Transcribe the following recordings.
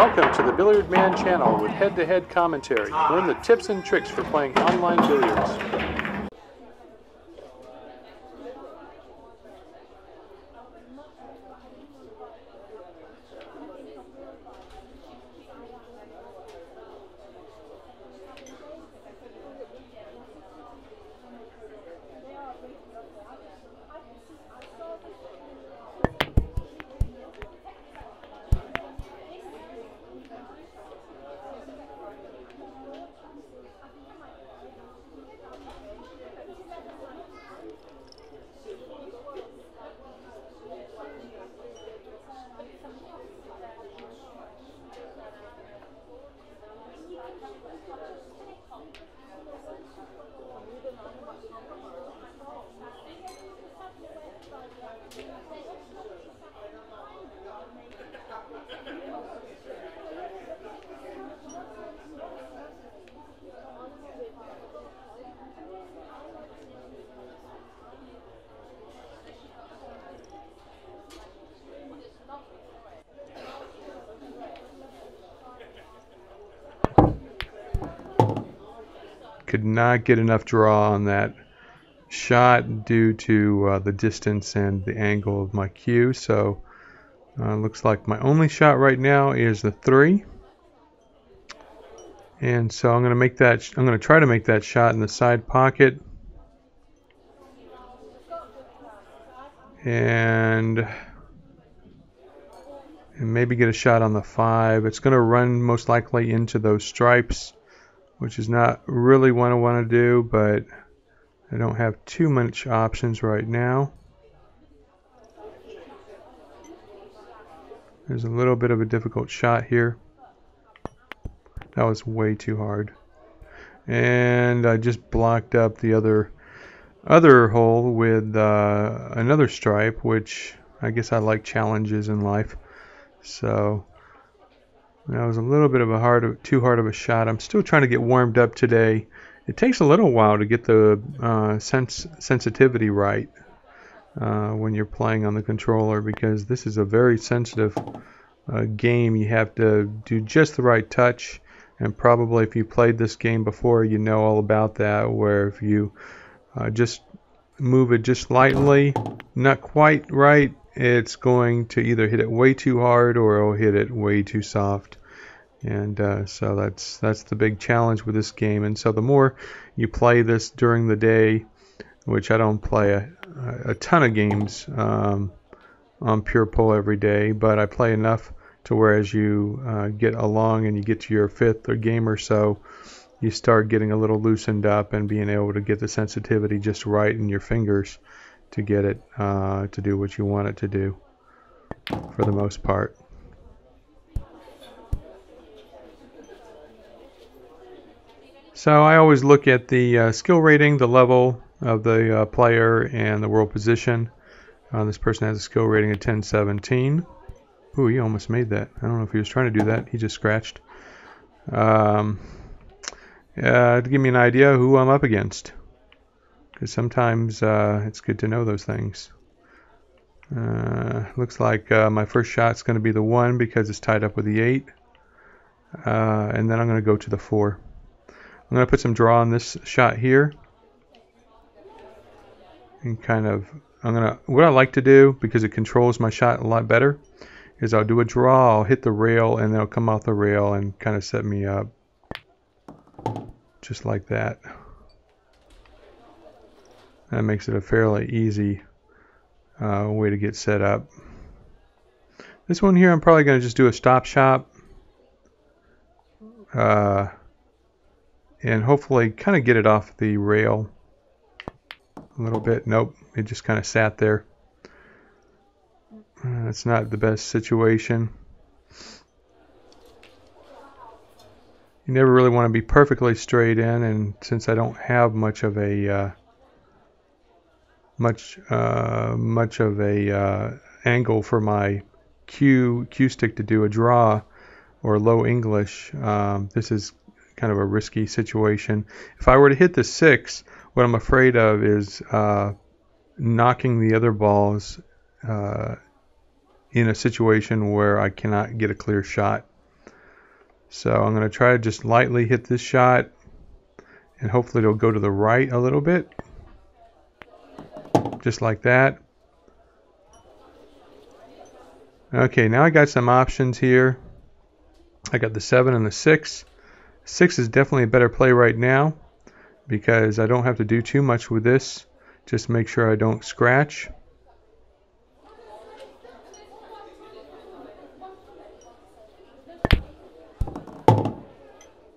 Welcome to the Billiard Man channel with head-to-head commentary. Learn the tips and tricks for playing online billiards. Could not get enough draw on that shot due to the distance and the angle of my cue. So looks like my only shot right now is the 3, and so I'm going to try to make that shot in the side pocket, and maybe get a shot on the 5. It's going to run most likely into those stripes, which is not really what I want to do, but I don't have too much options right now. There's a little bit of a difficult shot here. That was way too hard. And I just blocked up the other hole with another stripe, which I guess I like challenges in life. So that was a little bit of a too hard of a shot. I'm still trying to get warmed up today. It takes a little while to get the sensitivity right when you're playing on the controller, because this is a very sensitive game. You have to do just the right touch, and probably if you played this game before, you know all about that, where if you just move it just lightly, not quite right, it's going to either hit it way too hard or it'll hit it way too soft. And so that's the big challenge with this game. And so the more you play this during the day, which I don't play a ton of games on Pure Pull every day, but I play enough to where as you get along and you get to your 5th game or so, you start getting a little loosened up and being able to get the sensitivity just right in your fingers to get it to do what you want it to do for the most part. So I always look at the skill rating, the level of the player, and the world position. This person has a skill rating of 1017. Ooh, he almost made that. I don't know if he was trying to do that. He just scratched. To give me an idea who I'm up against, because sometimes it's good to know those things. Looks like my first shot's going to be the 1 because it's tied up with the 8, and then I'm going to go to the 4. I'm going to put some draw on this shot here, and what I like to do, because it controls my shot a lot better, is I'll do a draw, I'll hit the rail, and then I'll come off the rail and kind of set me up just like that. That makes it a fairly easy way to get set up. This one here, I'm probably going to just do a stop shot and hopefully kind of get it off the rail a little bit. Nope, it just kind of sat there. That's not the best situation. You never really want to be perfectly straight in, and since I don't have much of a angle for my cue stick to do a draw or low English, this is kind of a risky situation. If I were to hit the 6, what I'm afraid of is knocking the other balls in a situation where I cannot get a clear shot. So I'm going to try to just lightly hit this shot, and hopefully it'll go to the right a little bit. Just like that. Okay, now I got some options here. I got the 7 and the 6. 6 is definitely a better play right now because I don't have to do too much with this. Just make sure I don't scratch.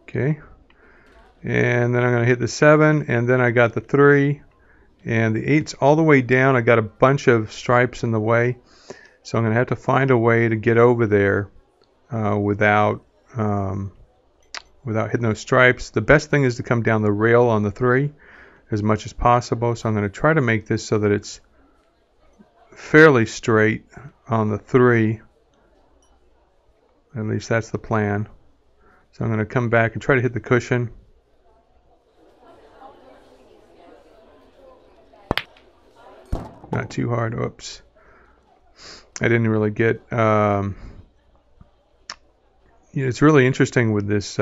Okay, and then I'm going to hit the 7, and then I got the 3, and the 8's all the way down. I got a bunch of stripes in the way, so I'm going to have to find a way to get over there without hitting those stripes. The best thing is to come down the rail on the 3 as much as possible, so I'm going to try to make this so that it's fairly straight on the 3. At least that's the plan. So I'm going to come back and try to hit the cushion. Not too hard. Oops. I didn't really get... it's really interesting with this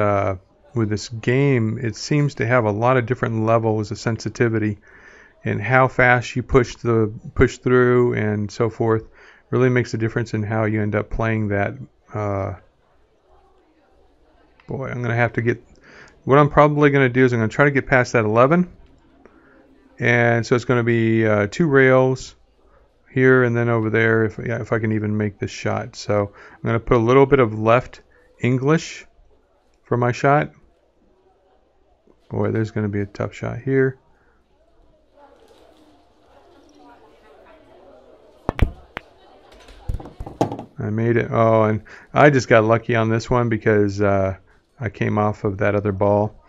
game. It seems to have a lot of different levels of sensitivity, and how fast you push through and so forth really makes a difference in how you end up playing that. Boy, I'm going to have to get... What I'm probably going to do is I'm going to try to get past that 11. And so it's going to be 2 rails here and then over there if I can even make this shot. So I'm going to put a little bit of left English for my shot. Boy, there's going to be a tough shot here. I made it. Oh, and I just got lucky on this one because I came off of that other ball,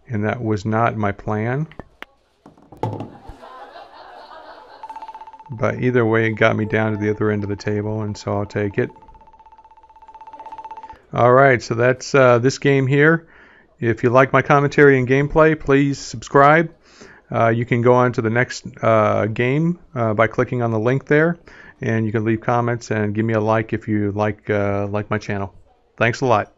and that was not my plan. But either way, it got me down to the other end of the table, and so I'll take it. Alright, so that's this game here. If you like my commentary and gameplay, please subscribe. You can go on to the next game by clicking on the link there, and you can leave comments and give me a like if you like my channel. Thanks a lot.